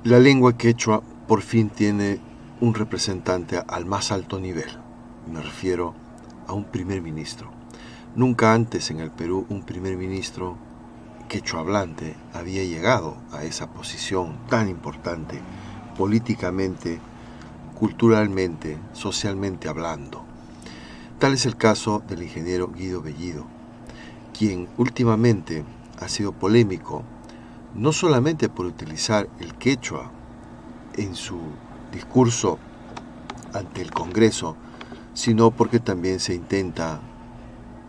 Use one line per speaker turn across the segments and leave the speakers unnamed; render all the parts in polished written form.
La lengua quechua por fin tiene un representante al más alto nivel. Me refiero a un primer ministro. Nunca antes en el Perú un primer ministro quechua hablante había llegado a esa posición tan importante, políticamente, culturalmente, socialmente hablando. Tal es el caso del ingeniero Guido Bellido, quien últimamente ha sido polémico no solamente por utilizar el quechua en su discurso ante el Congreso, sino porque también se intenta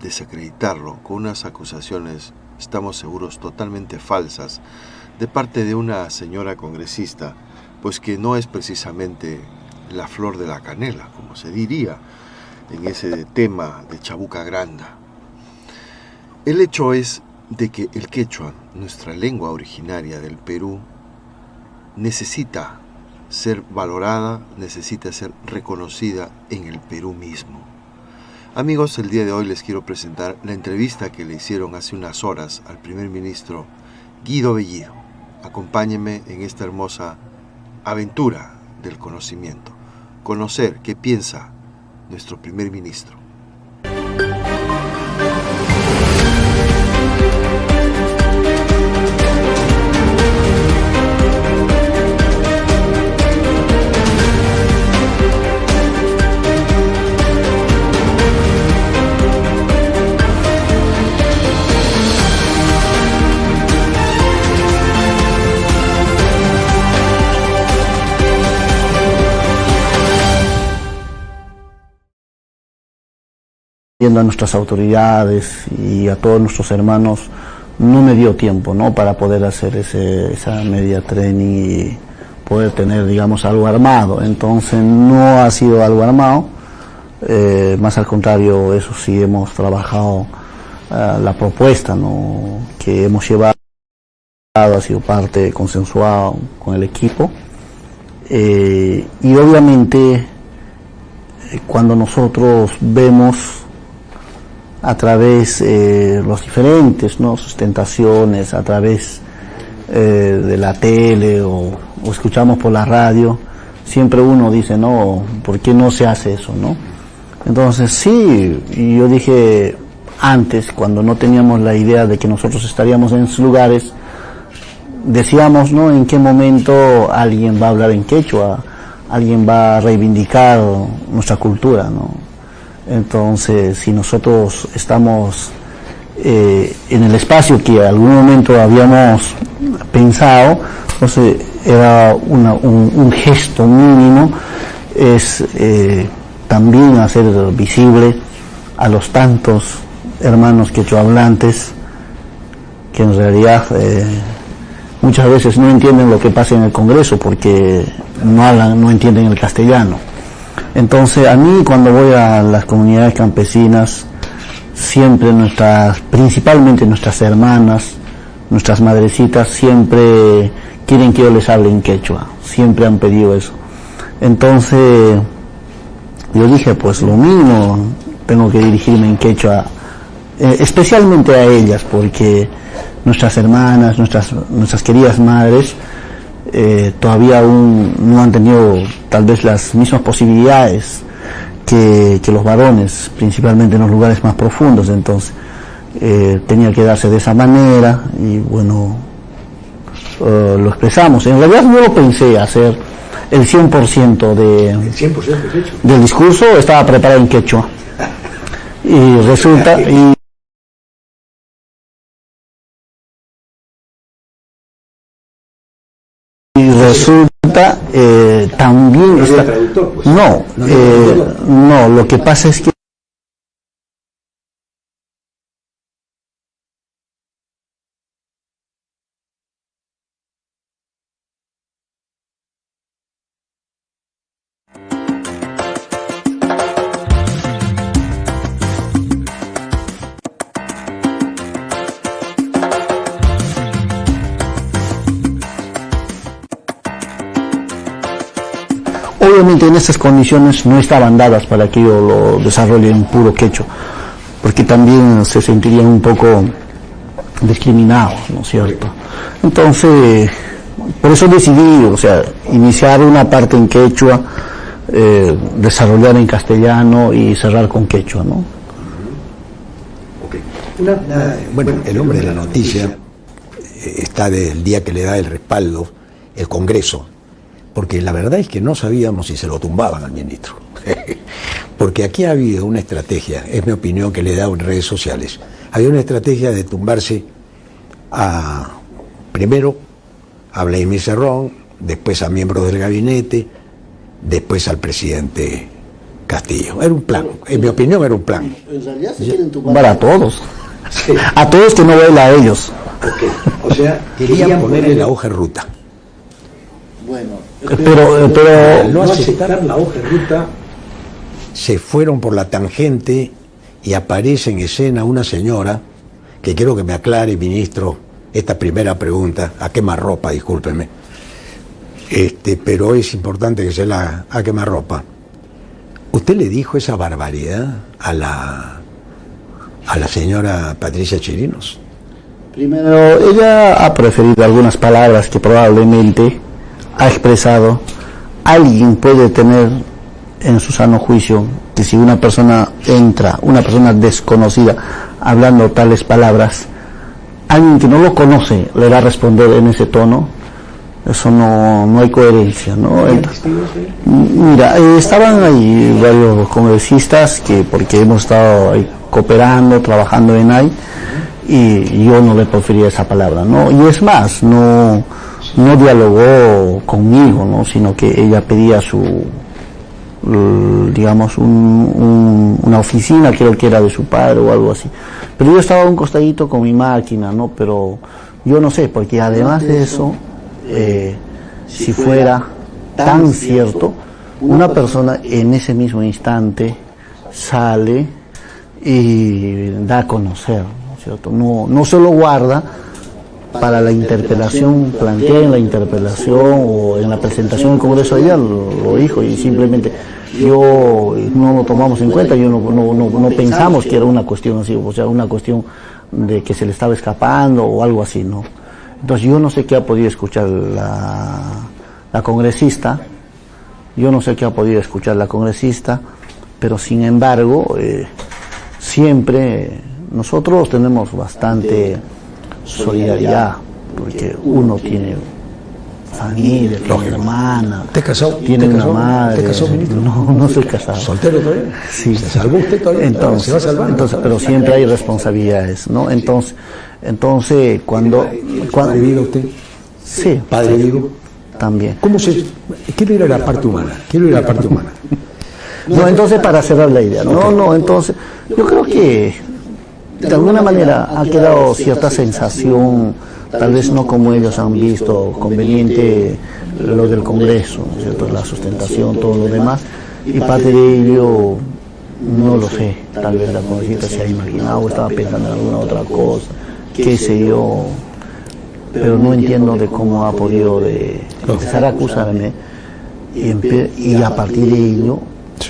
desacreditarlo con unas acusaciones, estamos seguros, totalmente falsas, de parte de una señora congresista, pues que no es precisamente la flor de la canela, como se diría en ese tema de Chabuca Granda. El hecho es de que el quechua, nuestra lengua originaria del Perú, necesita ser valorada, necesita ser reconocida en el Perú mismo. Amigos, el día de hoy les quiero presentar la entrevista que le hicieron hace unas horas al primer ministro Guido Bellido. Acompáñenme en esta hermosa aventura del conocimiento, conocer qué piensa nuestro primer ministro.
Viendo a nuestras autoridades y a todos nuestros hermanos, no me dio tiempo, ¿no?, para poder hacer esa media training y poder tener, digamos, algo armado. Entonces no ha sido algo armado, más al contrario, eso sí hemos trabajado, la propuesta, ¿no?, que hemos llevado ha sido parte consensuada con el equipo, y obviamente cuando nosotros vemos a través los diferentes, ¿no?, sustentaciones, a través de la tele o escuchamos por la radio, siempre uno dice, no, ¿por qué no se hace eso, no? Entonces sí, yo dije antes, cuando no teníamos la idea de que nosotros estaríamos en esos lugares, decíamos, ¿no?, en qué momento alguien va a hablar en quechua, alguien va a reivindicar nuestra cultura, ¿no? Entonces, si nosotros estamos en el espacio que en algún momento habíamos pensado, entonces era un gesto mínimo, es también hacer visible a los tantos hermanos quechohablantes que en realidad muchas veces no entienden lo que pasa en el Congreso porque no entienden el castellano. Entonces, a mí cuando voy a las comunidades campesinas, siempre principalmente nuestras hermanas, nuestras madrecitas, siempre quieren que yo les hable en quechua, siempre han pedido eso. Entonces, yo dije, pues lo mínimo, tengo que dirigirme en quechua, especialmente a ellas, porque nuestras hermanas, nuestras queridas madres, todavía aún no han tenido tal vez las mismas posibilidades que los varones, principalmente en los lugares más profundos. Entonces tenía que darse de esa manera y bueno, lo expresamos. En realidad no lo pensé hacer el 100% del discurso, estaba preparado en quechua y resulta también está, no, lo que pasa es que obviamente en estas condiciones no estaban dadas para que yo lo desarrolle en puro quechua, porque también se sentirían un poco discriminados, ¿no es cierto? Entonces por eso decidí, o sea, iniciar una parte en quechua, desarrollar en castellano y cerrar con quechua, ¿no?
Okay. Bueno, el hombre de la noticia está desde el día que le da el respaldo el Congreso, porque la verdad es que no sabíamos si se lo tumbaban al ministro. Porque aquí ha habido una estrategia, es mi opinión que le he dado en redes sociales, había una estrategia de tumbarse primero a Vladimir Cerrón, después a miembros del gabinete, después al presidente Castillo. Era un plan, en mi opinión era un plan.
En realidad se quieren tumbar a todos. Sí. A todos que no baila a ellos.
Okay. O sea, querían ponerle la hoja de ruta.
Bueno, pero
al no aceptar la hoja de ruta, se fueron por la tangente y aparece en escena una señora que quiero que me aclare, ministro, esta primera pregunta, a quemarropa, discúlpeme. Pero es importante que se la a quemarropa. ¿Usted le dijo esa barbaridad a la señora Patricia Chirinos?
Primero, ella ha preferido algunas palabras que probablemente ha expresado. Alguien puede tener en su sano juicio que si una persona entra, una persona desconocida, hablando tales palabras, alguien que no lo conoce le va a responder en ese tono. Eso no hay coherencia, ¿no? Mira, estaban ahí varios congresistas porque hemos estado ahí cooperando, trabajando en ahí, y yo no le prefería esa palabra, ¿no? Y es más, no dialogó conmigo, ¿no? Sino que ella pedía digamos, una oficina, creo que era de su padre o algo así. Pero yo estaba a un costadito con mi máquina, ¿no? Pero yo no sé, porque además de eso, si fuera tan cierto, una persona en ese mismo instante sale y da a conocer, ¿no es cierto? No se lo guarda para la interpelación, plantea en la interpelación o en la presentación del Congreso, ella lo dijo y simplemente no lo tomamos en cuenta, no pensamos que era una cuestión así, o sea, una cuestión de que se le estaba escapando o algo así, ¿no? Entonces yo no sé qué ha podido escuchar la congresista, pero sin embargo, siempre nosotros tenemos bastante solidaridad, porque uno tiene familia, tiene hermana, tiene una madre.
¿Te casó, ministro?
No soy casado.
¿Soltero todavía?
Sí.
¿Se salvó usted todavía?
Entonces,
¿Se va a salvar?
pero siempre hay responsabilidades, ¿no? Entonces cuando
¿Padre vivo usted?
Sí.
¿Padre vivo?
También.
Quiero ir a la parte humana.
No, entonces para cerrar la idea, entonces yo creo que de alguna manera ha quedado cierta sensación, tal vez no como ellos han visto conveniente lo del Congreso, ¿no es cierto? La sustentación, todo lo demás, y parte de ello no lo sé, tal vez la congresista se ha imaginado, estaba pensando en alguna otra cosa, qué sé yo, pero no entiendo de cómo ha podido empezar a acusarme y a partir de ello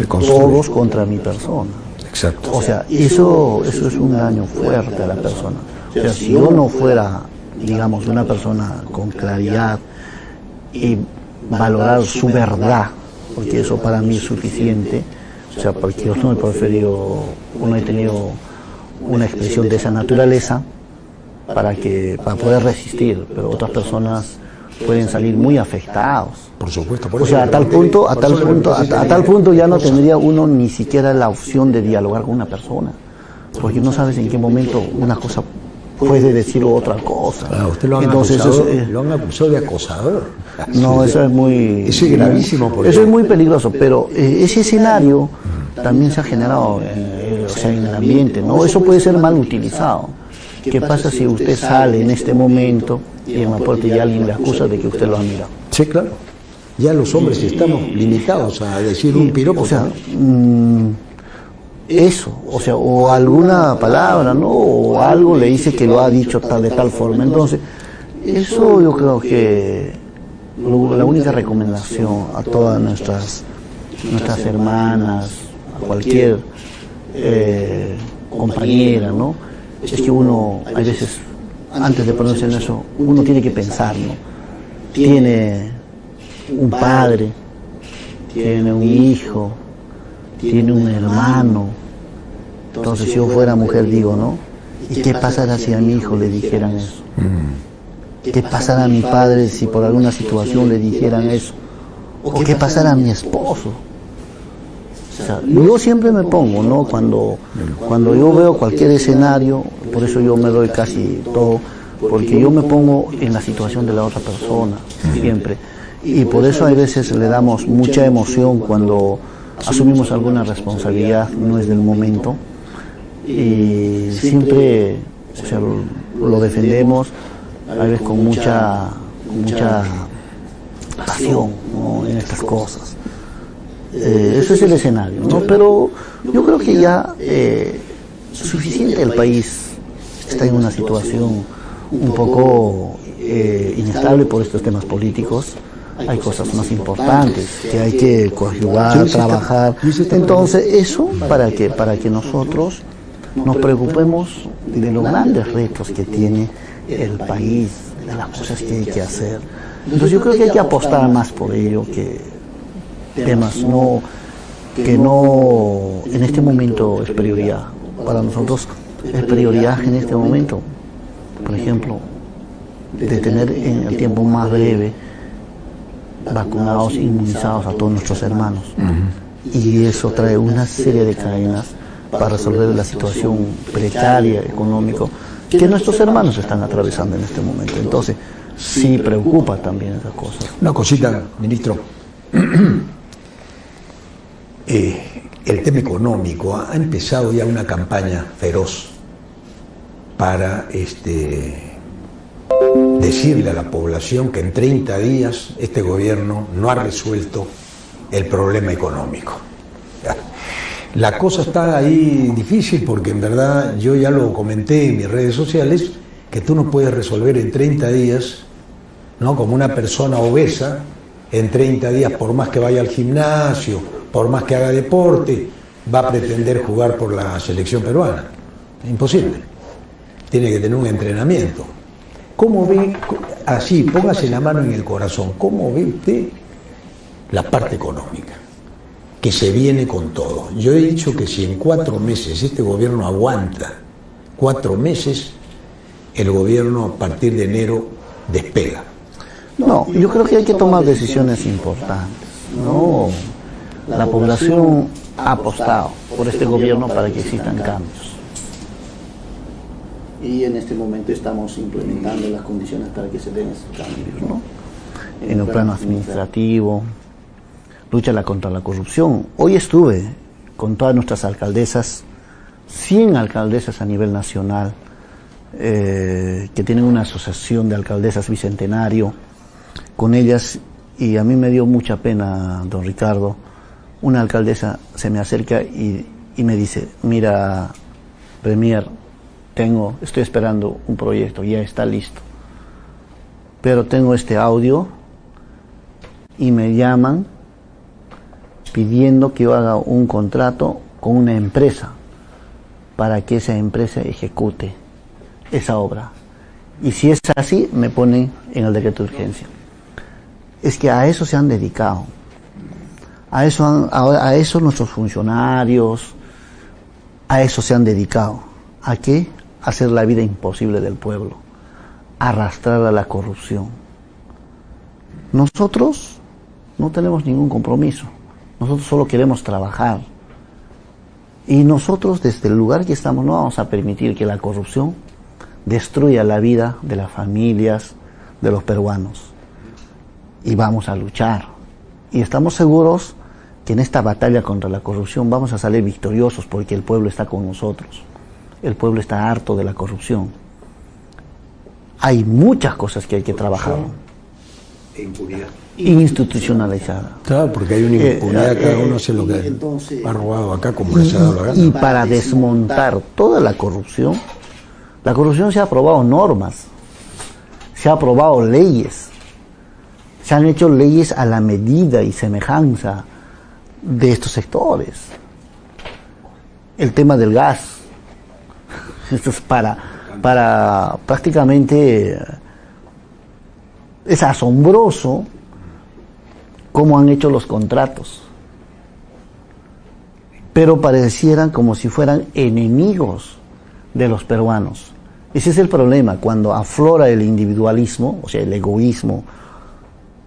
todos contra mi persona.
Exacto.
O sea, eso es un daño fuerte a la persona. O sea, si yo no fuera, digamos, una persona con claridad y valorar su verdad, porque eso para mí es suficiente, o sea, porque yo no he tenido una expresión de esa naturaleza para poder resistir, pero otras personas pueden salir muy afectados.
Por supuesto.
O sea, a tal punto ya no tendría uno ni siquiera la opción de dialogar con una persona, porque no sabes en qué momento una cosa puede decir otra cosa.
Usted lo han acusado de acosador.
No, eso es muy...
Eso es gravísimo.
Eso es muy peligroso, pero ese escenario también se ha generado en el ambiente, ¿no? Eso puede ser mal utilizado. ¿Qué pasa si usted sale en este momento y en la puerta ya alguien le acusa de que usted lo ha mirado?
Sí, claro. Ya los hombres estamos limitados a decir un piropo.
O sea, o alguna palabra, ¿no? O algo le dice que lo ha dicho de tal forma. Entonces, eso yo creo que la única recomendación a todas nuestras hermanas, a cualquier compañera, ¿no? Es que uno, a veces, antes de ponerse en eso, uno tiene que pensar, ¿no? tiene un padre, tiene un hijo, tiene un hermano. Entonces, si yo fuera mujer, digo, ¿no? ¿Y qué pasará si a mi hijo le dijeran eso? ¿Qué pasará a mi padre si por alguna situación le dijeran eso? ¿O qué pasará a mi esposo? O sea, yo siempre me pongo, ¿no? Cuando yo veo cualquier escenario, por eso yo me doy casi todo, porque yo me pongo en la situación de la otra persona, siempre. Y por eso a veces le damos mucha emoción cuando asumimos alguna responsabilidad, no es del momento. Y siempre, o sea, lo defendemos, a veces con mucha pasión, ¿no? En estas cosas. Ese es el escenario, ¿no? Pero yo creo que ya suficiente el país está en una situación un poco inestable por estos temas políticos. Hay cosas más importantes que hay que conjugar, trabajar. Entonces, eso para que nosotros nos preocupemos de los grandes retos que tiene el país, de las cosas que hay que hacer. Entonces, yo creo que hay que apostar más por ello que temas que no en este momento es prioridad. Para nosotros es prioridad en este momento, por ejemplo, de tener en el tiempo más breve vacunados, inmunizados a todos nuestros hermanos. Y eso trae una serie de cadenas para resolver la situación precaria, económica, que nuestros hermanos están atravesando en este momento. Entonces, sí preocupa también esas cosas.
Una cosita, ministro. El tema económico, ha empezado ya una campaña feroz para decirle a la población que en 30 días este gobierno no ha resuelto el problema económico. La cosa está ahí difícil porque en verdad yo ya lo comenté en mis redes sociales que tú no puedes resolver en 30 días, ¿no? Como una persona obesa, en 30 días, por más que vaya al gimnasio, por más que haga deporte, va a pretender jugar por la selección peruana. Es imposible. Tiene que tener un entrenamiento. ¿Cómo ve, así, póngase la mano en el corazón, cómo ve usted la parte económica? Que se viene con todo. Yo he dicho que si en 4 meses este gobierno aguanta 4 meses, el gobierno a partir de enero despega.
No, yo creo que hay que tomar decisiones importantes, ¿no? La población ha apostado por este gobierno para que existan cambios. Y en este momento estamos implementando las condiciones para que se den esos cambios, ¿no? En el plano administrativo, lucha contra la corrupción. Hoy estuve con todas nuestras alcaldesas, 100 alcaldesas a nivel nacional, que tienen una asociación de alcaldesas bicentenario, con ellas, y a mí me dio mucha pena, don Ricardo. Una alcaldesa se me acerca y me dice: mira, Premier, estoy esperando un proyecto, ya está listo, pero tengo este audio y me llaman pidiendo que yo haga un contrato con una empresa para que esa empresa ejecute esa obra. Y si es así, me ponen en el decreto de urgencia. Es que a eso se han dedicado. A eso nuestros funcionarios, a eso se han dedicado. ¿A qué? A hacer la vida imposible del pueblo, arrastrar a la corrupción. Nosotros no tenemos ningún compromiso, nosotros solo queremos trabajar. Y nosotros desde el lugar que estamos no vamos a permitir que la corrupción destruya la vida de las familias, de los peruanos. Y vamos a luchar. Y estamos seguros que en esta batalla contra la corrupción vamos a salir victoriosos porque el pueblo está con nosotros. El pueblo está harto de la corrupción. Hay muchas cosas que hay que trabajar.
Impunidad.
Institucionalizada.
Claro, porque hay una impunidad, cada uno hace lo que entonces, ha robado acá como les ha dado la gana.
Y para desmontar toda la corrupción se ha aprobado normas, se ha aprobado leyes, se han hecho leyes a la medida y semejanza de estos sectores. El tema del gas, esto es para prácticamente Es asombroso cómo han hecho los contratos, pero parecieran como si fueran enemigos de los peruanos. Ese es el problema, cuando aflora el individualismo, o sea, el egoísmo,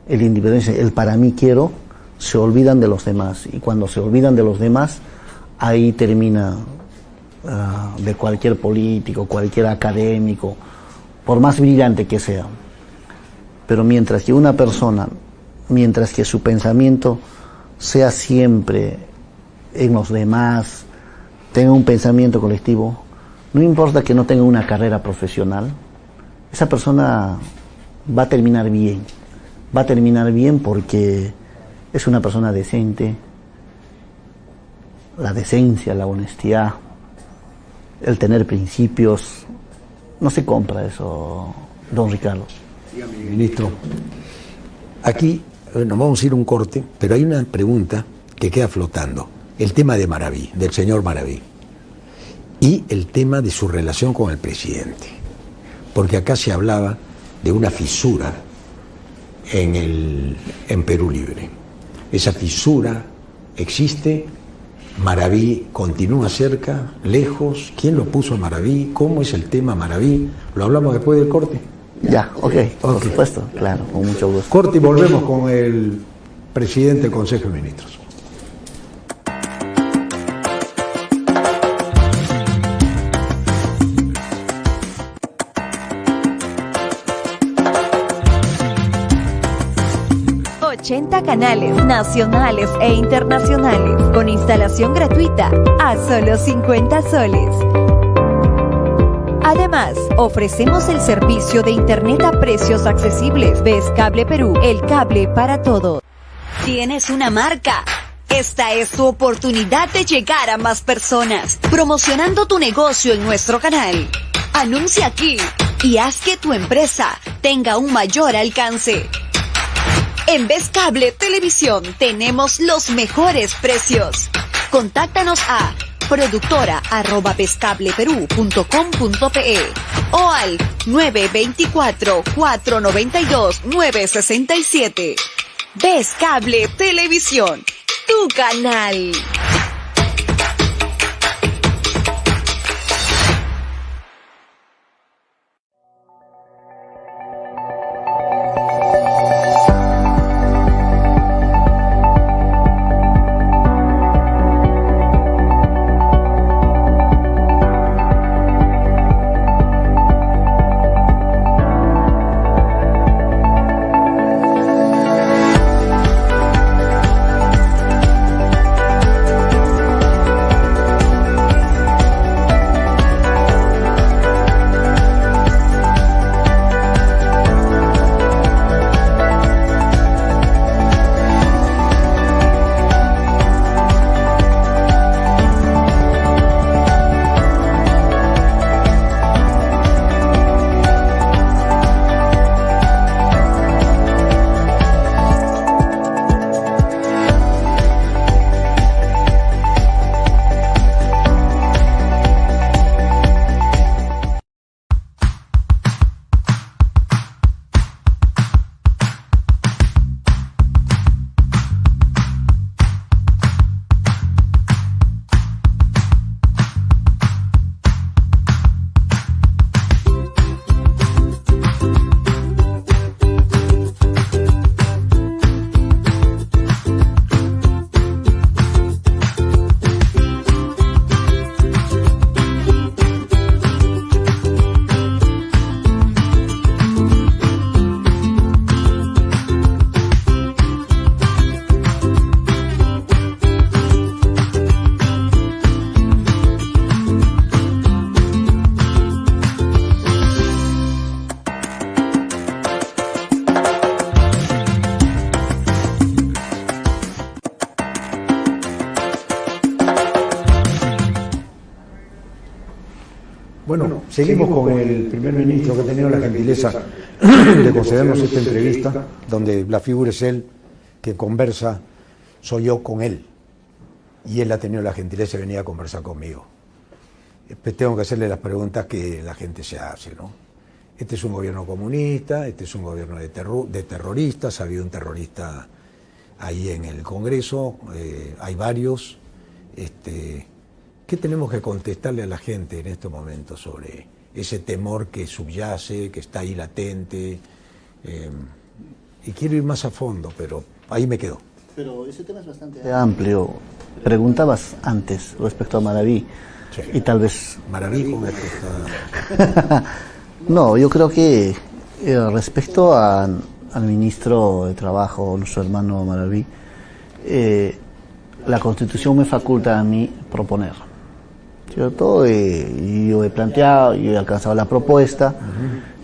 el individualismo, el para mí quiero, se olvidan de los demás. Y cuando se olvidan de los demás, ahí termina de cualquier político, cualquier académico, por más brillante que sea. Pero mientras que una persona, mientras que su pensamiento sea siempre en los demás, tenga un pensamiento colectivo, no importa que no tenga una carrera profesional, esa persona va a terminar bien porque es una persona decente. La decencia, la honestidad, el tener principios, no se compra eso, don Ricardo.
Ministro, aquí nos vamos a ir a un corte, pero hay una pregunta que queda flotando. El tema de Maraví, del señor Maraví, y el tema de su relación con el presidente. Porque acá se hablaba de una fisura en Perú Libre. Esa fisura existe. Maraví continúa cerca, lejos. ¿Quién lo puso a Maraví? ¿Cómo es el tema Maraví? ¿Lo hablamos después del corte?
Ya, ok, por supuesto, claro, con mucho gusto.
Corte y volvemos con el presidente del Consejo de Ministros.
Canales nacionales e internacionales con instalación gratuita a solo 50 soles. Además, ofrecemos el servicio de internet a precios accesibles. Ves Cable Perú, el cable para todos.
¿Tienes una marca? Esta es tu oportunidad de llegar a más personas, promocionando tu negocio en nuestro canal. Anuncia aquí y haz que tu empresa tenga un mayor alcance. En Ves Cable Televisión tenemos los mejores precios. Contáctanos a productora@vescableperú.com.pe o al 924-492-967. Ves Cable Televisión, tu canal.
Bueno, seguimos con el primer ministro que ha tenido la gentileza de concedernos esta entrevista, donde la figura es él, que conversa, soy yo con él. Y él ha tenido la gentileza de venir a conversar conmigo. Tengo que hacerle las preguntas que la gente se hace, ¿no? este es un gobierno comunista, este es un gobierno de terroristas, ha habido un terrorista ahí en el Congreso, hay varios. ¿Qué tenemos que contestarle a la gente en estos momentos sobre ese temor que subyace, que está ahí latente? Y quiero ir más a fondo, pero ahí me quedo.
Pero ese tema es bastante amplio. Preguntabas antes respecto a Maraví, sí. Y tal vez...
Maraví con está...
No, yo creo que respecto al ministro de Trabajo, nuestro hermano Maraví, la Constitución me faculta a mí proponer, ¿cierto? Yo he planteado, yo he alcanzado la propuesta,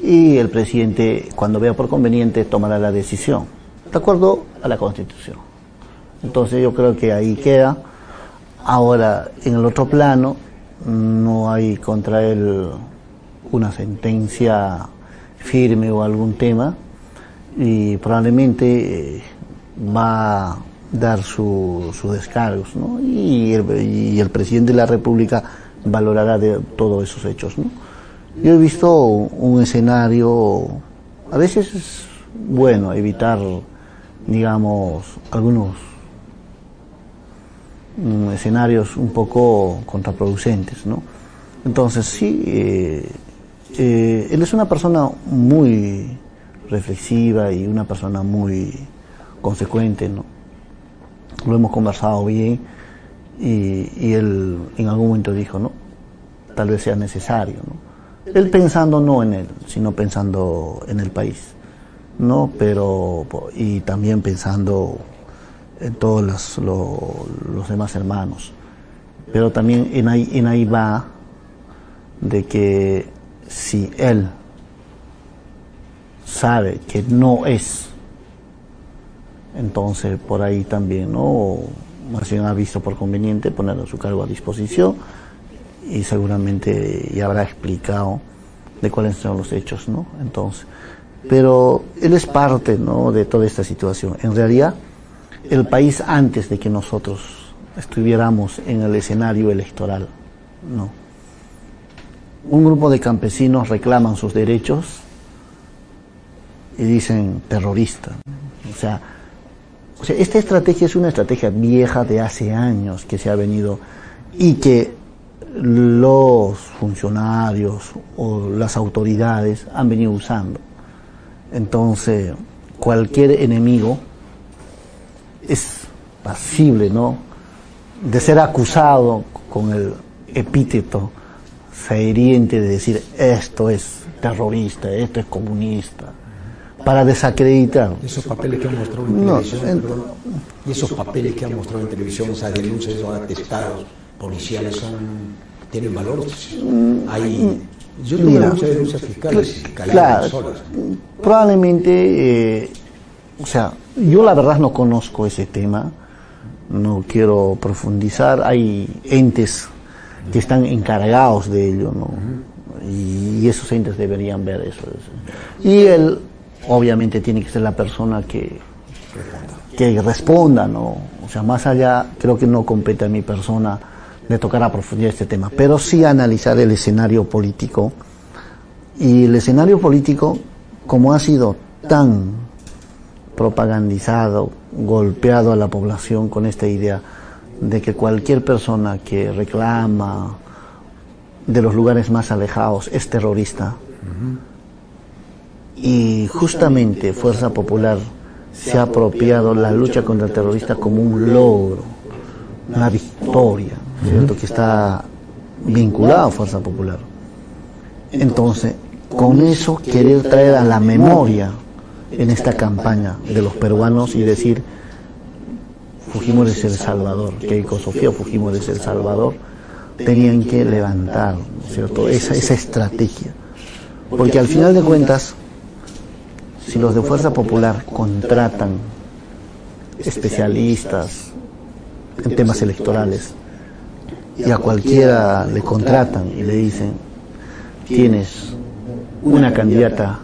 y el presidente, cuando vea por conveniente, tomará la decisión, de acuerdo a la Constitución. Entonces yo creo que ahí queda. Ahora, en el otro plano, no hay contra él una sentencia firme o algún tema, y probablemente va a dar sus descargos, ¿no? Y el presidente de la República valorará de todos esos hechos, ¿no? Yo he visto un escenario, a veces es bueno evitar, digamos, algunos escenarios un poco contraproducentes, ¿no? Entonces sí, él es una persona muy reflexiva y una persona muy consecuente, ¿no? Lo hemos conversado bien, y él en algún momento dijo, ¿no?, tal vez sea necesario, ¿no? Él pensando no en él, sino pensando en el país, ¿no? Pero, y también pensando en todos los demás hermanos. Pero también en ahí va de que si él sabe que no es, entonces por ahí también, ¿no?, más bien ha visto por conveniente poner su cargo a disposición, y seguramente ya habrá explicado de cuáles son los hechos, ¿no? Entonces, pero él es parte, ¿no?, de toda esta situación. En realidad, el país, antes de que nosotros estuviéramos en el escenario electoral, no. Un grupo de campesinos reclaman sus derechos y dicen terrorista. O sea, esta estrategia es una estrategia vieja de hace años que se ha venido, y que los funcionarios o las autoridades han venido usando. Entonces, cualquier enemigo es pasible, ¿no?, de ser acusado con el epíteto feheriente de decir esto es terrorista, esto es comunista, para desacreditar.
Esos papeles que han mostrado en televisión, y esos papeles que han mostrado en televisión, esas denuncias, esos atestados policiales, tienen valor. Yo tuve muchas denuncias fiscales,
claro, probablemente, o sea, yo la verdad no conozco ese tema, no quiero profundizar. Hay entes que están encargados de ello, ¿no? Y esos entes deberían ver eso. Y él, obviamente, tiene que ser la persona que responda, ¿no? O sea, más allá, creo que no compete a mi persona de tocar a profundidad este tema, pero sí analizar el escenario político. Y el escenario político, como ha sido tan propagandizado, golpeado a la población con esta idea de que cualquier persona que reclama de los lugares más alejados es terrorista, y justamente Fuerza Popular se ha apropiado la lucha contra el terrorista como un logro, una victoria, ¿cierto?, que está vinculado a Fuerza Popular. Entonces, con eso querer traer a la memoria en esta campaña de los peruanos y decir Fujimori es El Salvador, Keiko Sofía Fujimori es El Salvador, tenían que levantar, ¿cierto?, esa estrategia. Porque al final de cuentas, si los de Fuerza Popular contratan especialistas en temas electorales, y a cualquiera le contratan y le dicen, tienes una candidata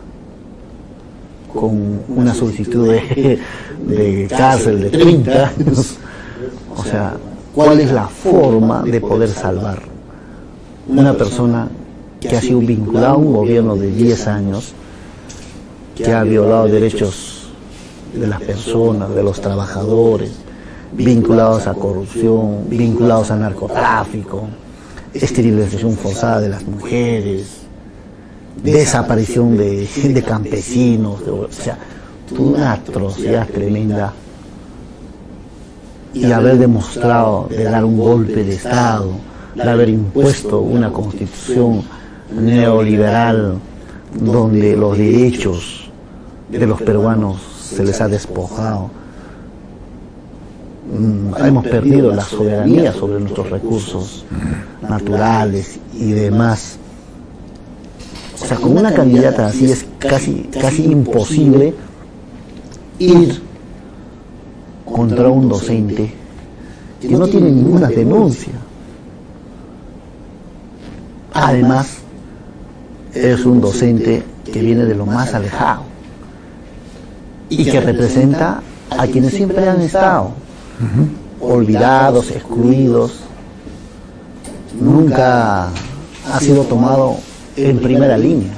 con una solicitud de cárcel de 30 años, o sea, ¿cuál es la forma de poder salvar una persona que ha sido vinculado a un gobierno de 10 años, que ha violado derechos de las personas, de los trabajadores, vinculados a corrupción, vinculados a narcotráfico, esterilización forzada de las mujeres, desaparición de campesinos, o sea, una atrocidad tremenda. Y haber demostrado de dar un golpe de Estado, de haber impuesto una constitución neoliberal donde los derechos de los peruanos se les ha despojado. Hemos perdido la soberanía sobre nuestros recursos naturales y demás. O sea, con una candidata así es casi imposible ir contra un docente que no tiene ninguna denuncia. Además, es un docente que viene de lo más alejado y que representa a quienes siempre han estado olvidados, excluidos. Nunca ha sido tomado en primera línea,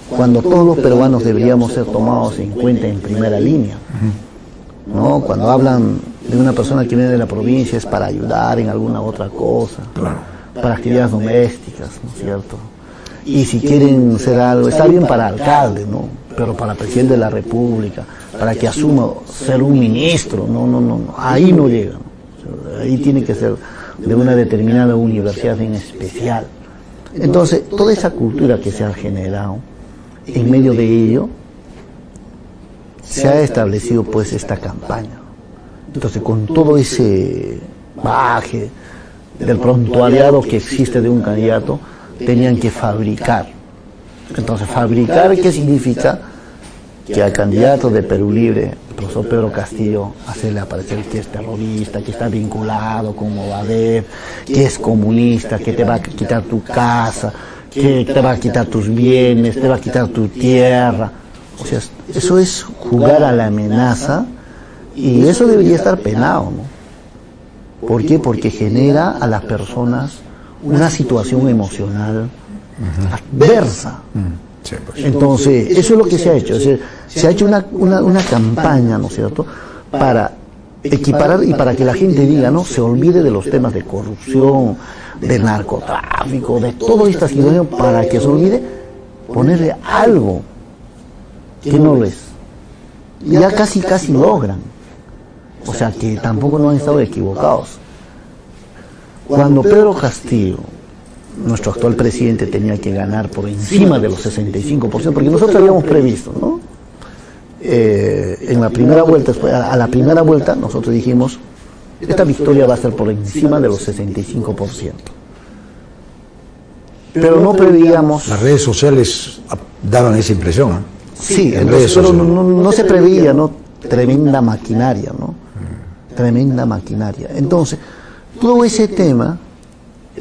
cuando todos los peruanos deberíamos ser tomados en cuenta en primera línea, ¿no? Cuando hablan de una persona que viene de la provincia es para ayudar en alguna otra cosa, para actividades domésticas, ¿no es cierto? Y si quieren ser algo, está bien para alcalde, ¿no? Pero para presidente de la República, para que asuma ser un ministro, no, ahí no llega, ¿no? Ahí tiene que ser de una determinada universidad en especial. Entonces, toda esa cultura que se ha generado, en medio de ello, se ha establecido pues esta campaña. Entonces, con todo ese bagaje del prontuariado que existe de un candidato, tenían que fabricar. Entonces, ¿fabricar qué significa? Que al candidato de Perú Libre, el profesor Pedro Castillo, hacerle aparecer que es terrorista, que está vinculado con Movadef, que es comunista, que te va a quitar tu casa, que te va a quitar tus bienes, te va a quitar tu tierra. O sea, eso es jugar a la amenaza y eso debería estar penado, ¿no? ¿Por qué? Porque genera a las personas una situación emocional adversa.
Sí, pues.
Entonces, eso es lo que se ha hecho. Es decir, se ha hecho una campaña, ¿no es cierto?, para equiparar y para que la gente diga, ¿no?, se olvide de los temas de corrupción, del narcotráfico, de toda esta situación, para que se olvide ponerle algo que no lo es. Ya casi logran. O sea, que tampoco no han estado equivocados. Cuando Pedro Castillo, nuestro actual presidente, tenía que ganar por encima de los 65%, porque nosotros habíamos previsto, ¿no? En la primera vuelta, a la primera vuelta, nosotros dijimos, esta victoria va a ser por encima de los 65%. Pero no preveíamos...
Las redes sociales daban esa impresión, ¿eh?
Sí, entonces, pero no se preveía, ¿no? Tremenda maquinaria, ¿no? Tremenda maquinaria. Entonces, todo ese tema,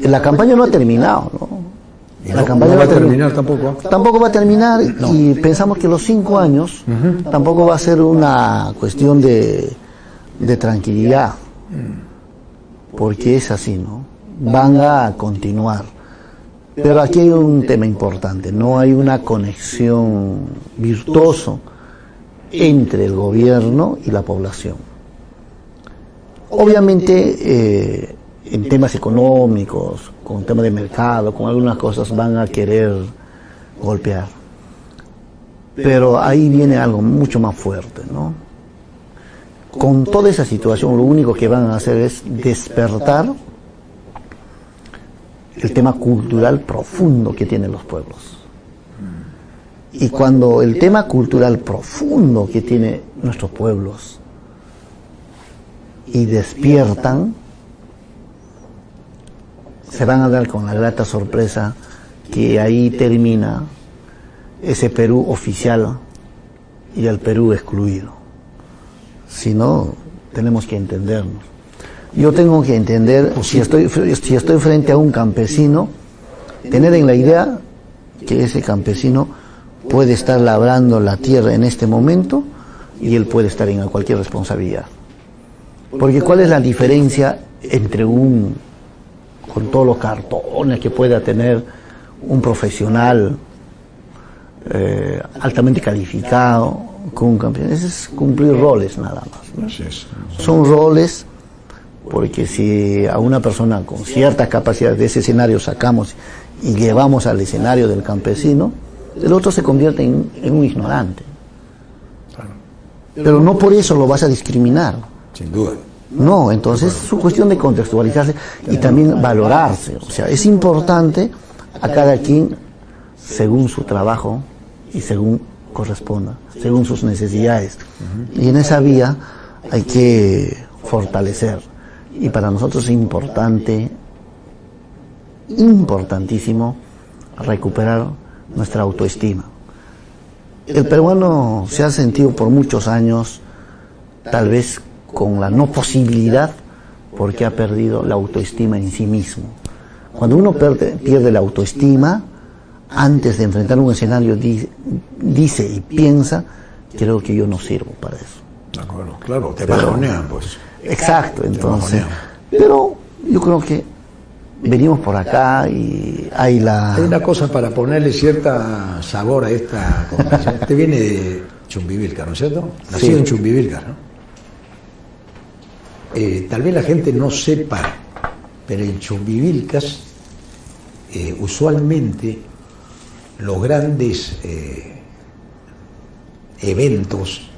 la campaña no ha terminado, ¿no? La campaña
no va a terminar tampoco.
Tampoco va a terminar y pensamos que los 5 años tampoco va a ser una cuestión de tranquilidad, porque es así, ¿no? Van a continuar. Pero aquí hay un tema importante, no hay una conexión virtuosa entre el gobierno y la población. Obviamente, en temas económicos, con temas de mercado, con algunas cosas van a querer golpear. Pero ahí viene algo mucho más fuerte, ¿no? Con toda esa situación, lo único que van a hacer es despertar el tema cultural profundo que tienen los pueblos. Y cuando el tema cultural profundo que tienen nuestros pueblos y despiertan, se van a dar con la grata sorpresa que ahí termina ese Perú oficial y el Perú excluido. Si no, tenemos que entendernos. Yo tengo que entender, si estoy frente a un campesino, tener en la idea que ese campesino puede estar labrando la tierra en este momento y él puede estar en cualquier responsabilidad. Porque ¿cuál es la diferencia entre con todos los cartones que pueda tener un profesional altamente calificado con un campeón. Eso es cumplir roles nada más, ¿no? Son roles, porque si a una persona con cierta capacidad de ese escenario sacamos y llevamos al escenario del campesino, el otro se convierte en un ignorante. Pero no por eso lo vas a discriminar.
Sin duda.
No, entonces es su cuestión de contextualizarse y también valorarse. O sea, es importante a cada quien según su trabajo y según corresponda, según sus necesidades. Y en esa vía hay que fortalecer. Y para nosotros es importantísimo recuperar nuestra autoestima. El peruano se ha sentido por muchos años, tal vez con la no posibilidad, porque ha perdido la autoestima en sí mismo. Cuando uno pierde la autoestima, antes de enfrentar un escenario dice y piensa, creo que yo no sirvo para eso.
De acuerdo, claro, te bajonean, pues.
Exacto, entonces. Pero yo creo que venimos por acá y hay
una cosa para ponerle cierta sabor a esta conversación. Usted viene de Chumbivilcas, ¿no es cierto? Nacido en Chumbivilcas, ¿no? Tal vez la gente no sepa, pero en Chumbivilcas usualmente los grandes eventos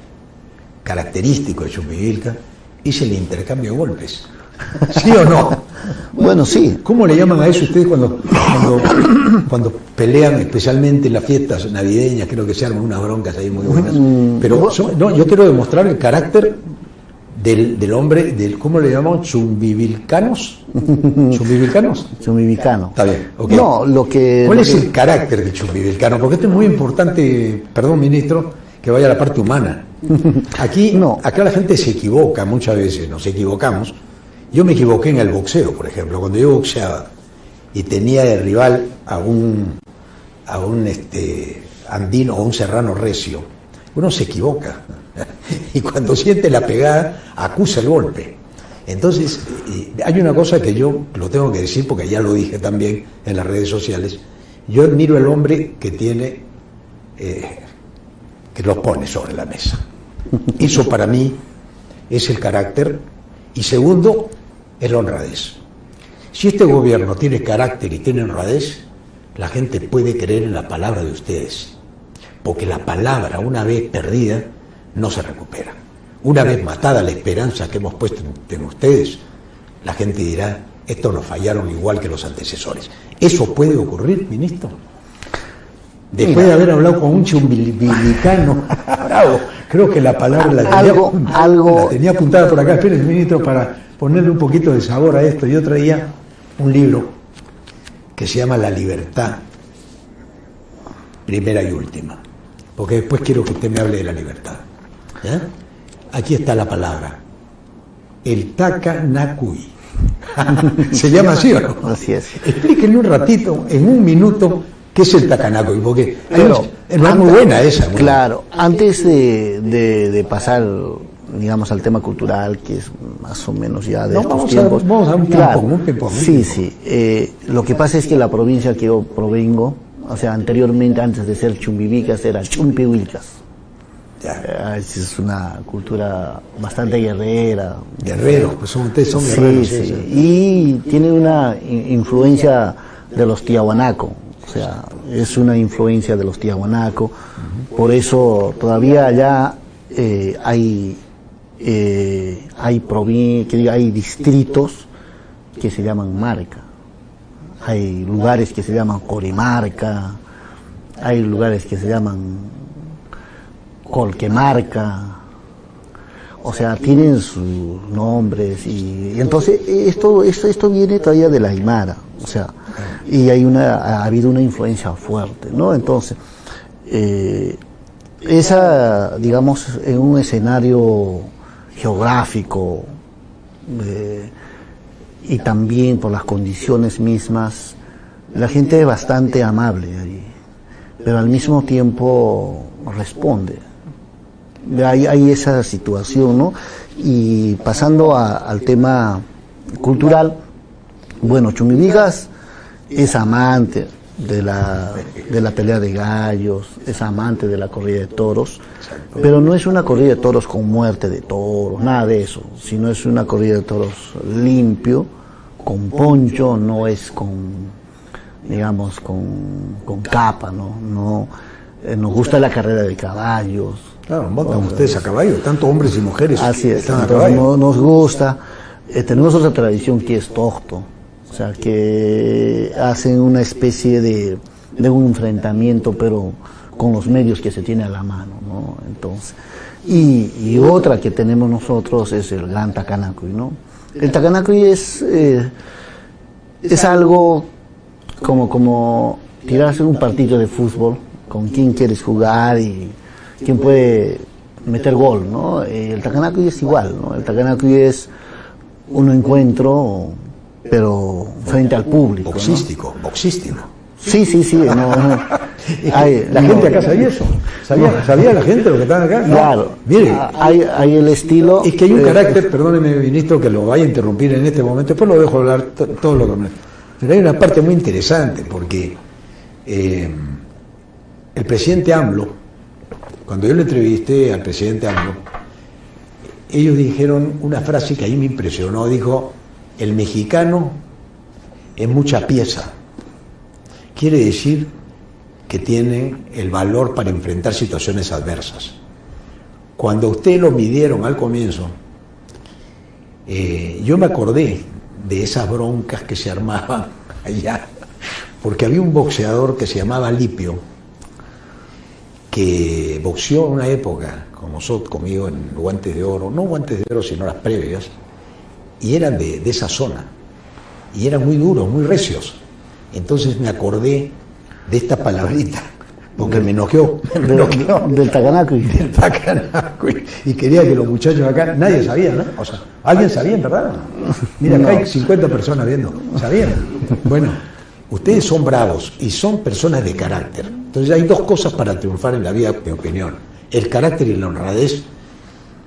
característicos de Chumbivilcas es el intercambio de golpes. ¿Sí o no?
Bueno, sí.
¿Cómo le llaman a eso ustedes cuando pelean, especialmente en las fiestas navideñas? Creo que se arman unas broncas ahí muy buenas. Pero yo quiero demostrar el carácter del hombre, ¿cómo le llamamos? ¿Chumbivilcanos? ¿Chumbivilcanos?
Chumbivilcano.
Está bien, okay.
No,
¿Cuál es el carácter del chumbivilcano? Porque esto es muy importante, perdón, ministro, que vaya a la parte humana. Acá la gente se equivoca muchas veces, nos equivocamos. Yo me equivoqué en el boxeo, por ejemplo, cuando yo boxeaba y tenía de rival a un andino o un serrano recio, uno se equivoca y cuando siente la pegada acusa el golpe. Entonces hay una cosa que yo lo tengo que decir porque ya lo dije también en las redes sociales. Yo admiro al hombre que tiene que los pone sobre la mesa. Eso para mí es el carácter. Y segundo, el honradez. Si este gobierno tiene carácter y tiene honradez, la gente puede creer en la palabra de ustedes. Porque la palabra, una vez perdida, no se recupera. Una vez matada la esperanza que hemos puesto en ustedes, la gente dirá, estos nos fallaron igual que los antecesores. ¿Eso puede ocurrir, ministro? Después de haber hablado con un chumbivilcano, bravo, creo que la palabra la tenía apuntada por acá. Espérense, ministro, para ponerle un poquito de sabor a esto. Yo traía un libro que se llama La Libertad, primera y última, porque después quiero que usted me hable de la libertad. ¿Ya? Aquí está la palabra, el Takanakui. ¿Se llama así o no?
Así es.
Explíquenle un ratito, en un minuto, ¿qué es el Takanakui? Porque es muy buena esa.
Claro, antes de pasar, digamos, al tema cultural, que es más o menos ya de estos tiempos.
Vamos a un tiempo.
Sí. Lo que pasa es que la provincia que yo provengo, o sea, anteriormente, antes de ser Chumbivilcas, era Chumpivilcas. Es una cultura bastante guerrera.
Guerreros, pues ustedes son guerreros.
Sí. Y tiene una influencia de los tiahuanaco. O sea, es una influencia de los tiahuanaco. Por eso todavía allá hay distritos que se llaman marca. Hay lugares que se llaman Corimarca. Hay lugares que se llaman Colquemarca. O sea, tienen sus nombres y entonces esto viene todavía de la Aymara. O sea, y ha habido una influencia fuerte, ¿no? Entonces, esa, digamos, en un escenario geográfico y también por las condiciones mismas, la gente es bastante amable ahí, pero al mismo tiempo responde. Hay esa situación, ¿no? Y pasando al tema cultural, bueno, Chumbivilcas es amante de la pelea de gallos, es amante de la corrida de toros, pero no es una corrida de toros con muerte de toros, nada de eso, sino es una corrida de toros limpio, con poncho, no es con, digamos, con capa, ¿no? Nos gusta la carrera de caballos.
Claro, montan ustedes a caballo, tanto hombres y mujeres.
Así es,
están a
entonces
caballo.
nos gusta. Tenemos otra tradición que es torto, o sea, que hacen una especie de un enfrentamiento, pero con los medios que se tiene a la mano, ¿no? Entonces, y otra que tenemos nosotros es el gran Takanacuy, ¿no? El Takanacuy es algo como tirarse un partido de fútbol, con quién quieres jugar y quién puede meter gol, ¿no? El Takanacuy es igual, ¿no? El Takanacuy es un encuentro, pero frente al público,
Boxístico.
Sí, no.
La gente acá sabía eso. ¿Sabía la gente lo que estaba acá?
Claro.
Mire,
hay el estilo.
es que hay un carácter, perdóneme, ministro, que lo vaya a interrumpir en este momento, después lo dejo hablar todo lo que me... Pero hay una parte muy interesante, porque el presidente AMLO, cuando yo le entrevisté al presidente AMLO, ellos dijeron una frase que ahí me impresionó, dijo, el mexicano es mucha pieza. Quiere decir que tiene el valor para enfrentar situaciones adversas. Cuando usted lo midieron al comienzo, yo me acordé de esas broncas que se armaban allá, porque había un boxeador que se llamaba Lipio, que boxeó en una época conmigo en Guantes de Oro, no Guantes de Oro, sino las previas, y eran de esa zona, y eran muy duros, muy recios. Entonces me acordé de esta palabrita, porque me noqueó.
Del Takanacuy.
Del Takanacuy. Y quería que los muchachos acá, nadie sabía, ¿no? O sea, ¿alguien sabía en verdad? Mira, acá hay 50 personas viendo, ¿sabían? Bueno, ustedes son bravos y son personas de carácter. Entonces hay dos cosas para triunfar en la vida, en mi opinión: el carácter y la honradez.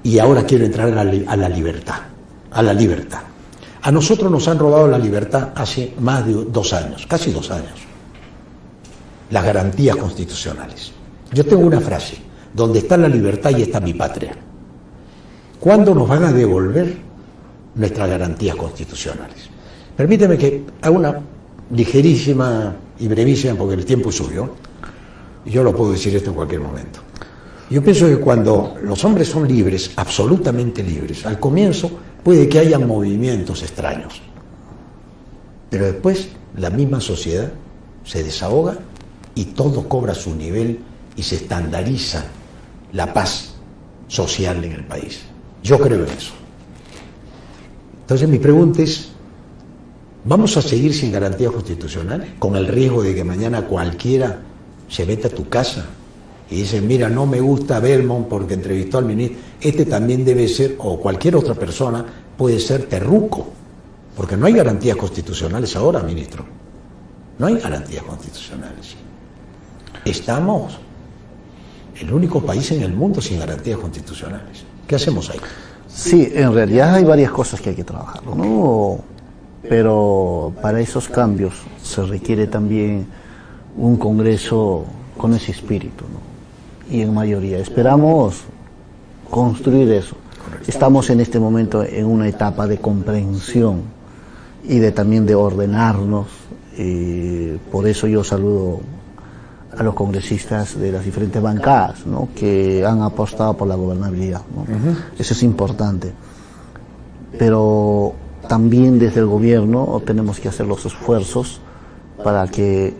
Y ahora quiero entrar a la libertad. A la libertad. A nosotros nos han robado la libertad hace más de 2 años, casi 2 años. Las garantías constitucionales. Yo tengo una frase: donde está la libertad y está mi patria. ¿Cuándo nos van a devolver nuestras garantías constitucionales? Permíteme que haga una ligerísima y brevísima, porque el tiempo es suyo, y yo lo puedo decir esto en cualquier momento. Yo pienso que cuando los hombres son libres, absolutamente libres, al comienzo puede que haya movimientos extraños, pero después la misma sociedad se desahoga y todo cobra su nivel y se estandariza la paz social en el país. Yo creo en eso. Entonces mi pregunta es, ¿vamos a seguir sin garantías constitucionales? Con el riesgo de que mañana cualquiera se meta a tu casa y dice, mira, no me gusta Belmont porque entrevistó al ministro, este también debe ser, o cualquier otra persona puede ser terruco, porque no hay garantías constitucionales ahora, ministro. No hay garantías constitucionales. Estamos el único país en el mundo sin garantías constitucionales. ¿Qué hacemos ahí?
Sí, en realidad hay varias cosas que hay que trabajar, ¿no? Pero para esos cambios se requiere también un Congreso con ese espíritu, ¿no? Y en mayoría. Esperamos construir eso. Correcto. Estamos en este momento en una etapa de comprensión y también de ordenarnos. Por eso yo saludo a los congresistas de las diferentes bancadas, ¿no? Que han apostado por la gobernabilidad, ¿no? Eso es importante. Pero también desde el gobierno tenemos que hacer los esfuerzos para que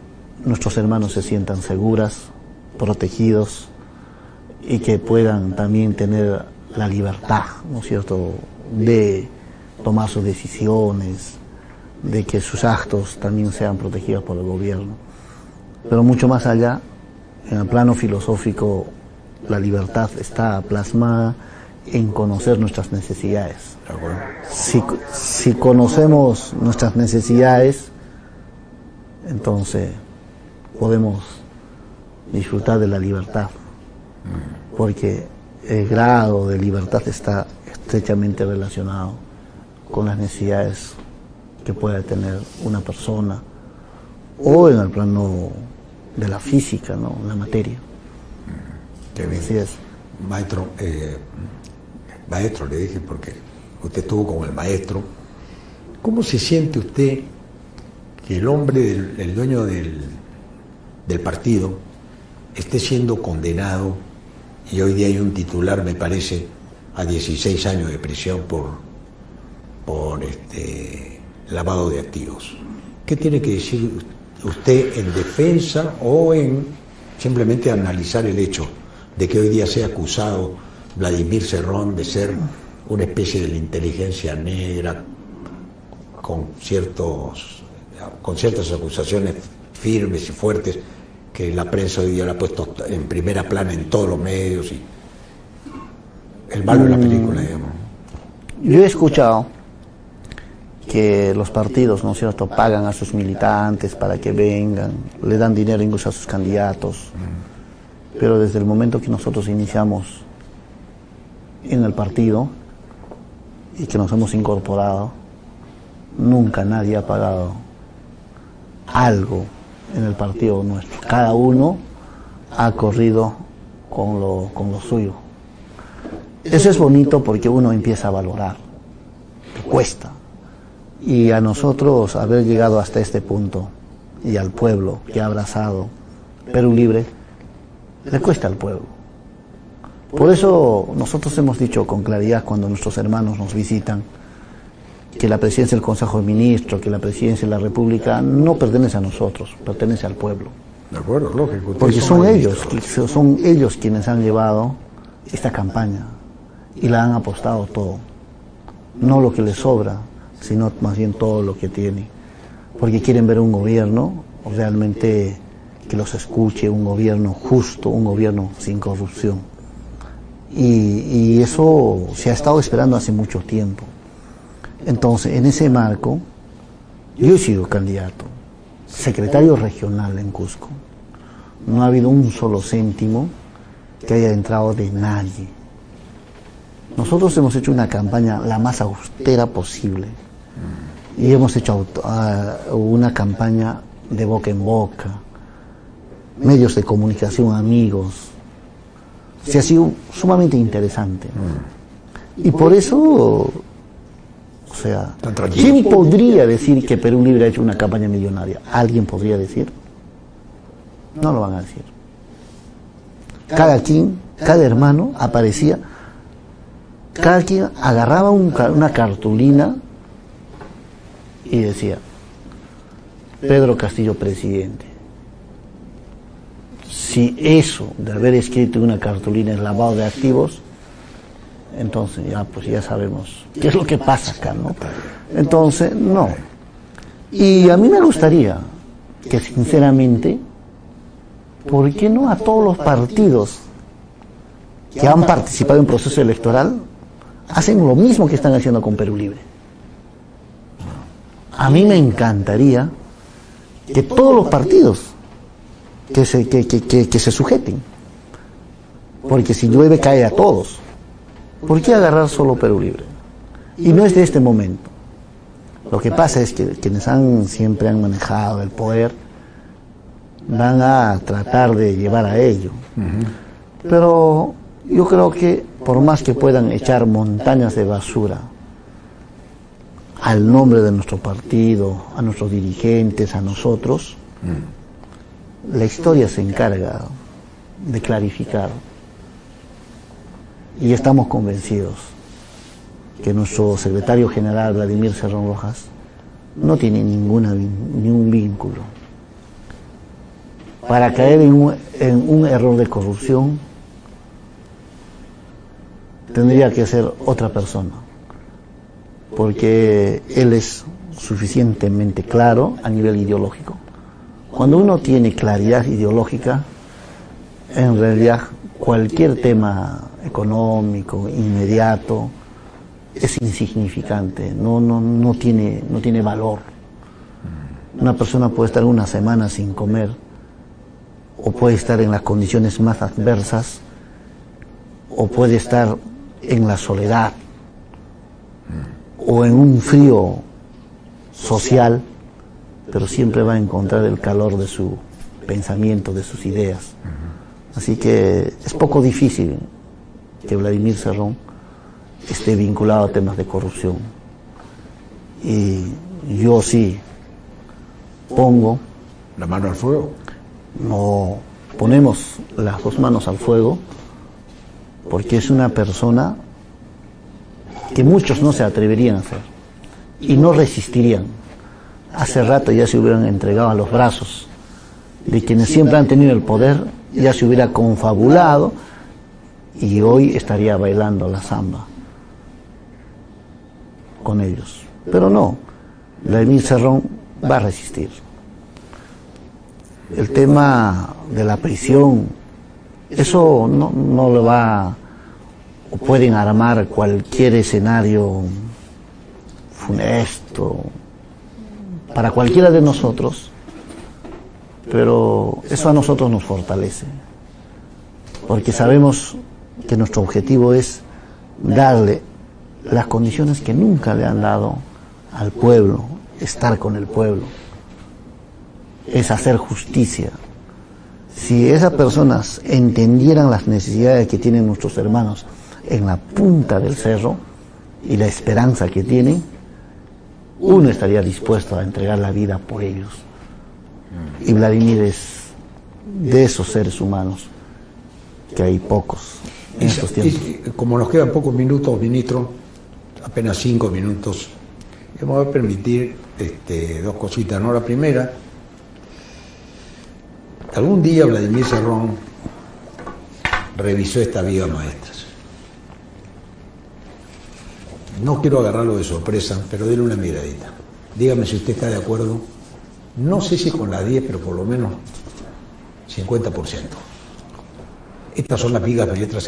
nuestros hermanos se sientan seguras, protegidos y que puedan también tener la libertad, ¿no es cierto?, de tomar sus decisiones, de que sus actos también sean protegidos por el gobierno. Pero mucho más allá, en el plano filosófico, la libertad está plasmada en conocer nuestras necesidades. Si conocemos nuestras necesidades, entonces podemos disfrutar de la libertad, porque el grado de libertad está estrechamente relacionado con las necesidades que pueda tener una persona o en el plano de la física, ¿no? La materia.
Qué bien.
Así es.
Maestro, maestro le dije porque usted estuvo como el maestro. ¿Cómo se siente usted que el hombre, el dueño del partido, esté siendo condenado y hoy día hay un titular, me parece, a 16 años de prisión por lavado de activos? ¿Qué tiene que decir usted en defensa o en simplemente analizar el hecho de que hoy día sea acusado Vladimir Cerrón de ser una especie de la inteligencia negra con ciertas acusaciones firmes y fuertes que la prensa hoy día la ha puesto en primera plana en todos los medios y el malo de la película, digamos?
Yo he escuchado que los partidos, ¿no es cierto?, pagan a sus militantes para que vengan, le dan dinero incluso a sus candidatos, pero desde el momento que nosotros iniciamos en el partido y que nos hemos incorporado, nunca nadie ha pagado algo en el partido nuestro. Cada uno ha corrido con lo suyo. Eso es bonito porque uno empieza a valorar, te cuesta. Y a nosotros haber llegado hasta este punto y al pueblo que ha abrazado Perú Libre, le cuesta al pueblo. Por eso nosotros hemos dicho con claridad cuando nuestros hermanos nos visitan que la presidencia del Consejo de Ministros, que la presidencia de la República no pertenece a nosotros, pertenece al pueblo.
De acuerdo, lógico.
Porque son ellos quienes han llevado esta campaña y la han apostado todo. No lo que les sobra, sino más bien todo lo que tiene. Porque quieren ver un gobierno realmente que los escuche, un gobierno justo, un gobierno sin corrupción. Y eso se ha estado esperando hace mucho tiempo. Entonces, en ese marco, yo he sido candidato, secretario regional en Cusco. No ha habido un solo céntimo que haya entrado de nadie. Nosotros hemos hecho una campaña la más austera posible y hemos hecho una campaña de boca en boca, medios de comunicación amigos. Se ha sido sumamente interesante. Y por eso, o sea, ¿quién podría decir que Perú Libre ha hecho una campaña millonaria? ¿Alguien podría decir? No lo van a decir. Cada hermano aparecía, cada quien agarraba una cartulina y decía, Pedro Castillo presidente. Si eso de haber escrito una cartulina es lavado de activos, entonces ya sabemos qué es lo que pasa acá, ¿no? Entonces, no. Y a mí me gustaría que sinceramente, ¿por qué no a todos los partidos que han participado en proceso electoral hacen lo mismo que están haciendo con Perú Libre? A mí me encantaría que todos los partidos que se sujeten, porque si llueve cae a todos. ¿Por qué agarrar solo Perú Libre? Y no es de este momento. Lo que pasa es que quienes siempre han manejado el poder van a tratar de llevar a ello. Pero yo creo que por más que puedan echar montañas de basura al nombre de nuestro partido, a nuestros dirigentes, a nosotros, la historia se encarga de clarificar. Y estamos convencidos que nuestro secretario general, Vladimir Cerrón Rojas, no tiene ningún vínculo. Para caer en un error de corrupción, tendría que ser otra persona, porque él es suficientemente claro a nivel ideológico. Cuando uno tiene claridad ideológica, en realidad cualquier tema económico, inmediato, es insignificante, no tiene valor. Una persona puede estar una semana sin comer, o puede estar en las condiciones más adversas, o puede estar en la soledad, o en un frío social, pero siempre va a encontrar el calor de su pensamiento, de sus ideas. Así que es poco difícil que Vladimir Cerrón esté vinculado a temas de corrupción. Y yo sí pongo...
¿La mano al fuego?
No, ponemos las dos manos al fuego porque es una persona que muchos no se atreverían a hacer y no resistirían. Hace rato ya se hubieran entregado a los brazos de quienes siempre han tenido el poder, ya se hubiera confabulado y hoy estaría bailando la samba con ellos. Pero no, Vladimir Cerrón va a resistir. El tema de la prisión, eso no lo va, o pueden armar cualquier escenario funesto para cualquiera de nosotros, pero eso a nosotros nos fortalece, porque sabemos que nuestro objetivo es darle las condiciones que nunca le han dado al pueblo, estar con el pueblo, es hacer justicia. Si esas personas entendieran las necesidades que tienen nuestros hermanos en la punta del cerro y la esperanza que tienen, uno estaría dispuesto a entregar la vida por ellos. Y Vladimir es de esos seres humanos que hay pocos en estos tiempos.
Como nos quedan pocos minutos, ministro, apenas 5 minutos, me voy a permitir dos cositas, ¿no? La primera, algún día Vladimir Cerrón revisó esta Vigas Maestras. No quiero agarrarlo de sorpresa, pero déle una miradita. Dígame si usted está de acuerdo, no sé si con la 10, pero por lo menos 50%. Estas son las Vigas Maestras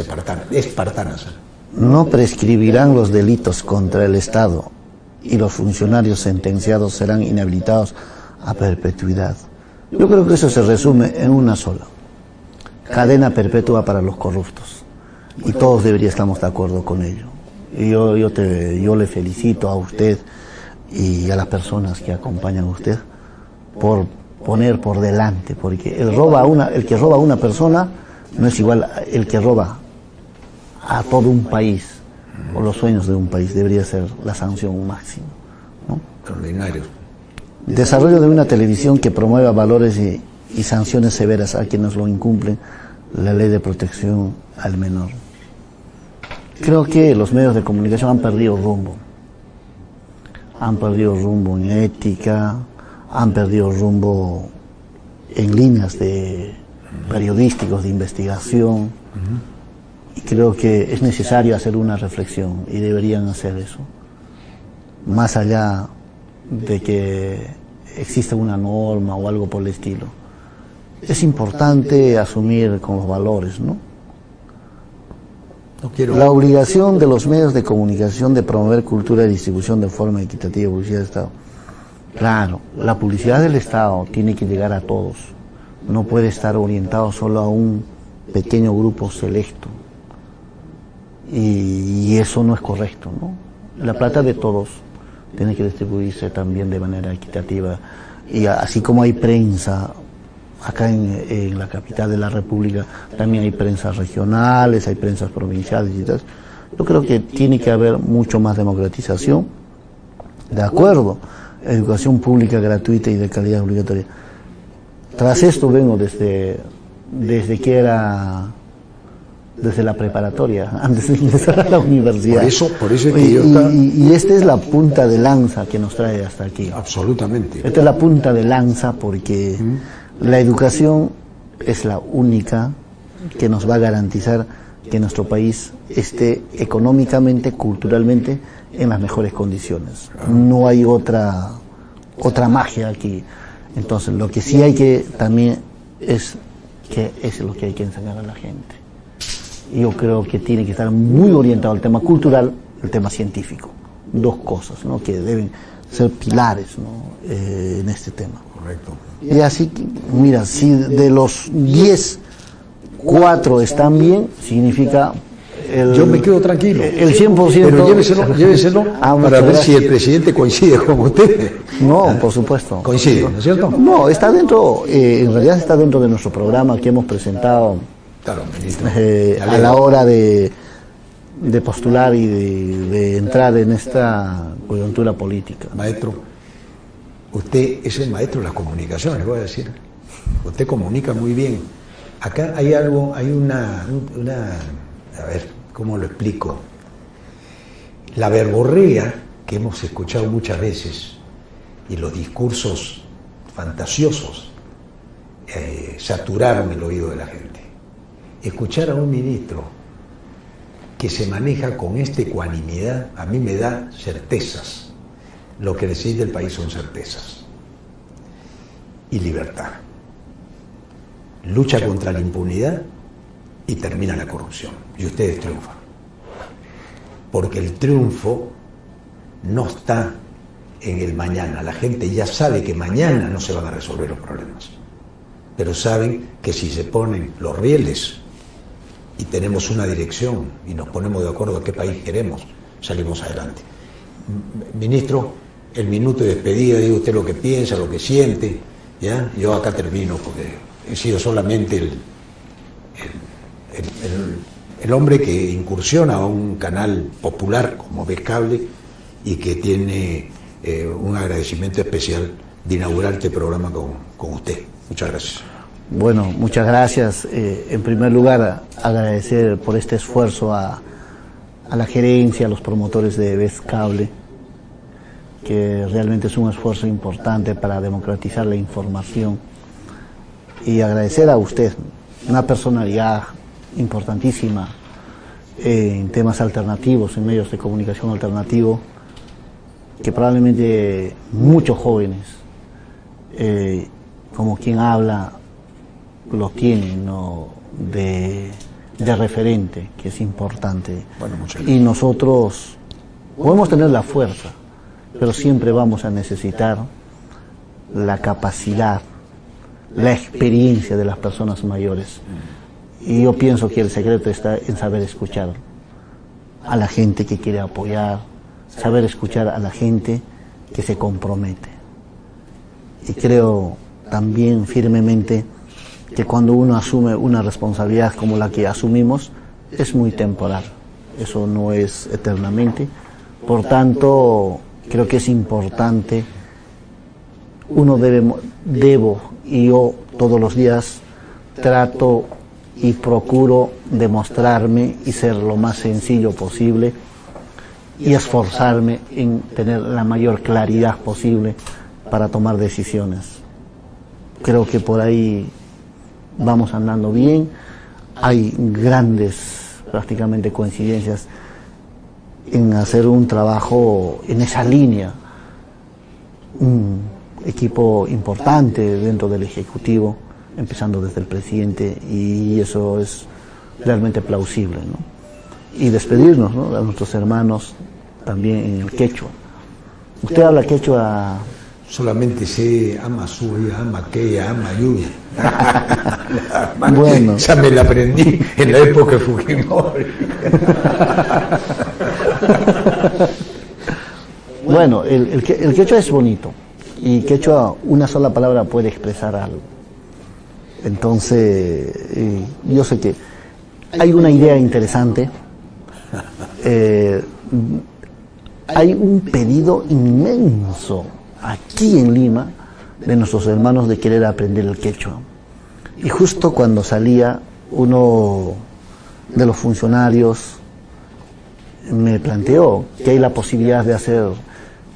espartanas.
No prescribirán los delitos contra el Estado y los funcionarios sentenciados serán inhabilitados a perpetuidad. Yo creo que eso se resume en una sola: cadena perpetua para los corruptos. Y todos deberíamos estar de acuerdo con ello. Y yo le felicito a usted y a las personas que acompañan a usted por poner por delante, porque el que roba a una persona no es igual el que roba a todo un país o los sueños de un país. Debería ser la sanción máxima, ¿no?
Extraordinario.
Desarrollo de una televisión que promueva valores y sanciones severas a quienes lo incumplen, la ley de protección al menor. Creo que los medios de comunicación han perdido rumbo. Han perdido rumbo en ética, han perdido rumbo en líneas de periodísticos de investigación. Y creo que es necesario hacer una reflexión y deberían hacer eso. Más allá de que exista una norma o algo por el estilo. Es importante asumir con los valores, ¿no? La obligación de los medios de comunicación de promover cultura y distribución de forma equitativa y publicidad del Estado. Claro, la publicidad del Estado tiene que llegar a todos. No puede estar orientado solo a un pequeño grupo selecto. Y eso no es correcto, ¿no? La plata de todos tiene que distribuirse también de manera equitativa. Y así como hay prensa acá en la capital de la República, también hay prensas regionales, hay prensas provinciales y tal. Yo creo que tiene que haber mucho más democratización. De acuerdo, educación pública gratuita y de calidad obligatoria. Tras esto vengo desde la preparatoria, antes de ingresar a la universidad.
Por eso es que
y esta es la punta de lanza que nos trae hasta aquí.
Absolutamente.
Esta es la punta de lanza porque la educación es la única que nos va a garantizar que nuestro país esté económicamente, culturalmente, en las mejores condiciones. No hay otra magia aquí. Entonces, lo que sí hay que también es lo que hay que enseñar a la gente. Yo creo que tiene que estar muy orientado al tema cultural, el tema científico. Dos cosas, ¿no?, que deben ser pilares, ¿no?, en este tema.
Correcto.
Y así, mira, si de los 10, 4 están bien, significa
Yo me quedo tranquilo.
El 100%.
Pero lléveselo para ver
gracias.
si el presidente coincide con usted.
No, por supuesto.
Coincide, ¿no es cierto?
No, está dentro, en realidad está dentro de nuestro programa que hemos presentado
Claro, ministro.
a la hora de postular y de entrar en esta coyuntura política.
Maestro, usted es el maestro de las comunicaciones, voy a decir. Usted comunica muy bien. Acá hay algo, hay una, a ver, ¿cómo lo explico? La verborrea que hemos escuchado muchas veces y los discursos fantasiosos saturaron el oído de la gente. Escuchar a un ministro que se maneja con esta ecuanimidad a mí me da certezas. Lo que necesita el país son certezas y libertad. Lucha contra la impunidad y termina la corrupción. Y ustedes triunfan. Porque el triunfo no está en el mañana. La gente ya sabe que mañana no se van a resolver los problemas. Pero saben que si se ponen los rieles y tenemos una dirección y nos ponemos de acuerdo a qué país queremos, salimos adelante. Ministro, el minuto de despedida, diga usted lo que piensa, lo que siente, ¿ya? Yo acá termino porque he sido solamente el hombre que incursiona a un canal popular como Vez Cable y que tiene un agradecimiento especial de inaugurar este programa con usted. Muchas gracias.
Bueno, muchas gracias. En primer lugar, agradecer por este esfuerzo a la gerencia, a los promotores de Vez Cable, que realmente es un esfuerzo importante para democratizar la información. Y agradecer a usted, una personalidad importantísima en temas alternativos, en medios de comunicación alternativo, que probablemente muchos jóvenes, como quien habla, lo tienen, ¿no?, de referente, que es importante.
Bueno,
y nosotros podemos tener la fuerza, pero siempre vamos a necesitar la capacidad, la experiencia de las personas mayores. Y yo pienso que el secreto está en saber escuchar a la gente que quiere apoyar, saber escuchar a la gente que se compromete. Y creo también firmemente que cuando uno asume una responsabilidad como la que asumimos, es muy temporal, eso no es eternamente. Por tanto, creo que es importante, debo, y yo todos los días trato y procuro demostrarme y ser lo más sencillo posible y esforzarme en tener la mayor claridad posible para tomar decisiones. Creo que por ahí vamos andando bien, hay grandes prácticamente coincidencias en hacer un trabajo en esa línea, un equipo importante dentro del Ejecutivo, empezando desde el presidente, y eso es realmente plausible, ¿no? Y despedirnos, ¿no?, a nuestros hermanos también en el quechua. ¿Usted habla quechua?
Solamente sé ama suya, ama aquella, ama lluvia.
Bueno.
Ya me la aprendí en la época de Fujimori.
Bueno, el quechua es bonito, y quechua, una sola palabra puede expresar algo. Entonces, yo sé que hay una idea interesante. Hay un pedido inmenso aquí en Lima de nuestros hermanos de querer aprender el quechua. Y justo cuando salía, uno de los funcionarios me planteó que hay la posibilidad de hacer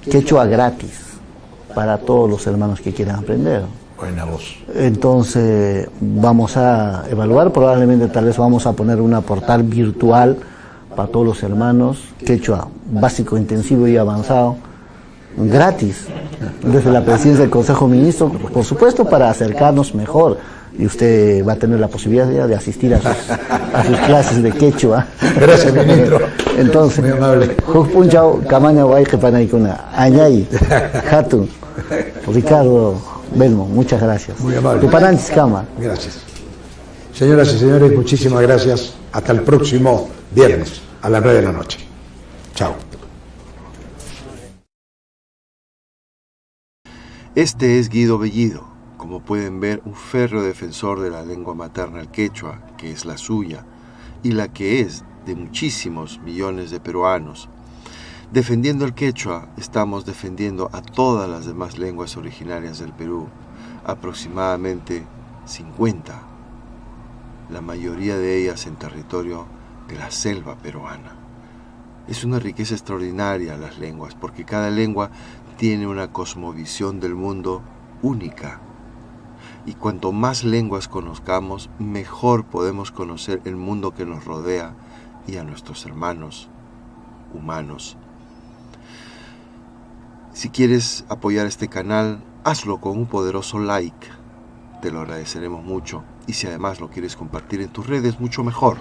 quechua gratis para todos los hermanos que quieran aprender.
Buena voz.
Entonces vamos a evaluar, probablemente tal vez vamos a poner una portal virtual para todos los hermanos, quechua básico, intensivo y avanzado, gratis, desde la presidencia del Consejo de Ministros, por supuesto, para acercarnos mejor. Y usted va a tener la posibilidad ya de asistir a sus clases de quechua.
Gracias, ministro.
Entonces,
muy amable.
Punchao, Camaña Guayque Panaicuna, Añay, Hatun, Ricardo Belmo, muchas gracias.
Muy amable.
Tupananchis Cama.
Gracias. Señoras y señores, muchísimas gracias. Hasta el próximo viernes a las 9 de la noche. Chao.
Este es Guido Bellido, como pueden ver, un férreo defensor de la lengua materna, el quechua, que es la suya, y la que es de muchísimos millones de peruanos. Defendiendo el quechua, estamos defendiendo a todas las demás lenguas originarias del Perú, aproximadamente 50, la mayoría de ellas en territorio de la selva peruana. Es una riqueza extraordinaria las lenguas, porque cada lengua tiene una cosmovisión del mundo única. Y cuanto más lenguas conozcamos, mejor podemos conocer el mundo que nos rodea y a nuestros hermanos humanos. Si quieres apoyar este canal, hazlo con un poderoso like. Te lo agradeceremos mucho. Y si además lo quieres compartir en tus redes, mucho mejor.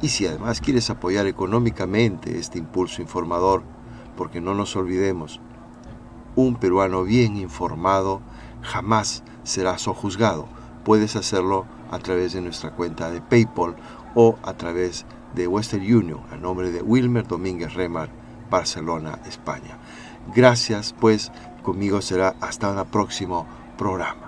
Y si además quieres apoyar económicamente este impulso informador, porque no nos olvidemos, un peruano bien informado jamás será sojuzgado. Puedes hacerlo a través de nuestra cuenta de PayPal o a través de Western Union, a nombre de Wilmer Domínguez Remar, Barcelona, España. Gracias, pues, conmigo será hasta un próximo programa.